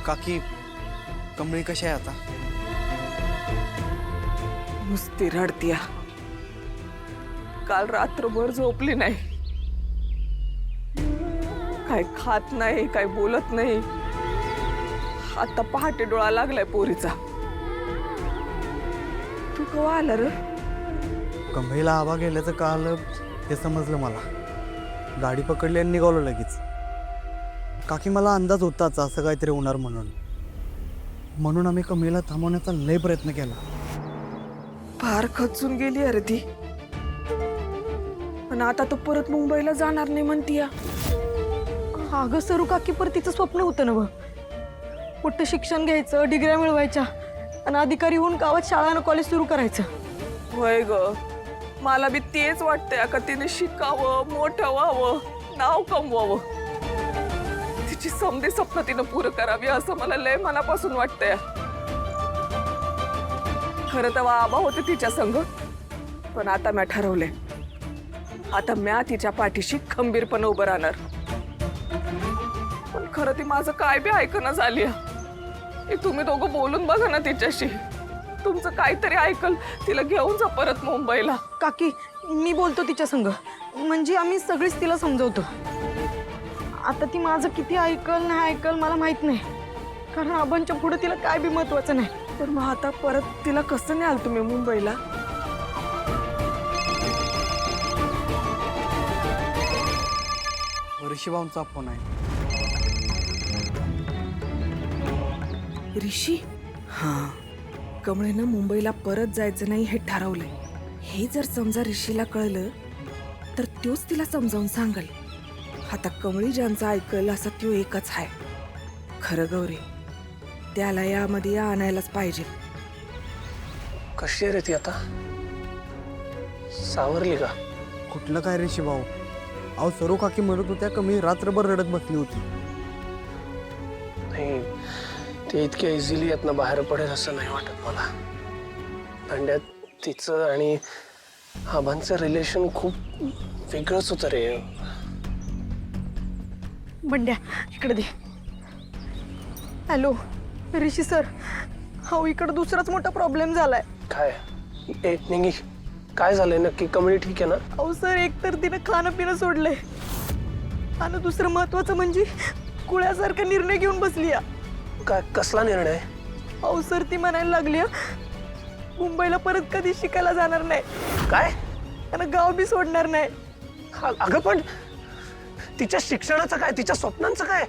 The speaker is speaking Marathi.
काकी कमळी कशी आहे आता? नुसती रडतीया. काल रात्रभर झोपली नाही, काय खात नाही, काय बोलत नाही. आता पहाटे डोळा लागलाय पोरीचा. तू केव्हा आला रे? कमळीला आबा गेल्याचं काल हे समजलं मला. गाडी पकडली आणि निघालो लगेच. काकी मला अंदाज होताच असं काहीतरी होणार म्हणून आम्ही कमळीला थांबवण्याचा लय प्रयत्न केला. फार खचून गेली अरे ती. पण आता तो परत मुंबईला जाणार नाही म्हणतीया. अगं सरू काकी, पर तिचं स्वप्न होतं ना. मोठं शिक्षण घ्यायचं, डिग्र्या मिळवायच्या आणि अधिकारी होऊन गावात शाळा आणि कॉलेज सुरू करायचं. होय ग, मला बी तेच वाटतंय का तिने शिकावं, मोठं व्हावं, नाव कमवावं. तिची समधी स्वप्न तिनं पुरं करावी असं मला लय मनापासून वाटतंय. खरं तर आबा होते तिच्या संग, पण आता मी ठरवले, आता म्या तिच्या पाठीशी खंबीरपणे उभं राहणार. पण खरं ती माझं काय बी ऐकणं झाली. तुम्ही दोघं बोलून बघा ना तिच्याशी. तुमचं काहीतरी ऐकल, तिला घेऊन जा परत मुंबईला. काकी, मी बोलतो तिच्या संग, म्हणजे आम्ही सगळीच तिला समजवतो. आता ती माझं किती ऐकल नाही ऐकल मला माहित नाही, कारण आबांच्या पुढे तिला काय बी महत्वाचं नाही. पण मग आता परत तिला कसं न्याल तुम्ही मुंबईला? ऋषीभाऊंचा फोन आहे. ऋषी? हां, कमळेनं मुंबईला परत जायचं नाही हे ठरवलंय. हे जर समजा ऋषीला कळलं तर तोच तिला समजावून सांगल. आता कमळी ज्यांचं ऐकल असा तो एकच आहे. खरं गौरी, त्याला यामध्ये आणायलाच पाहिजे. कशी आहे रे ती आता? सावरली का? कुठलं काय ऋषीभाऊ? अहो सरू काकी म्हणत होत्या कमी रात्रभर रडत बसली होती. नाही, ते इतक्या इझिली यातनं बाहेर पडेल असं नाही वाटत मला. भांड्यात तिचं आणि आबांचं रिलेशन खूप वेगळंच होतं रे. बंड्या, इकडे दे. हॅलो ऋषी सर, हो इकडे दुसराच मोठा प्रॉब्लेम झालाय. काय? निंगी, काय झालंय नक्की? कमळी ठीक आहे ना? अहो सर, एक तर तिनं खाणं पिणं सोडलंय आणि दुसरं महत्वाचं म्हणजे कुळ्यासारखा निर्णय घेऊन बसली. काय? कसला निर्णय? अहो सर, ती म्हणायला लागली मुंबईला परत कधी शिकायला जाणार नाही, काय? आणि गाव बी सोडणार नाही. अगं पण तिच्या शिक्षणाचं काय, तिच्या स्वप्नांचं काय?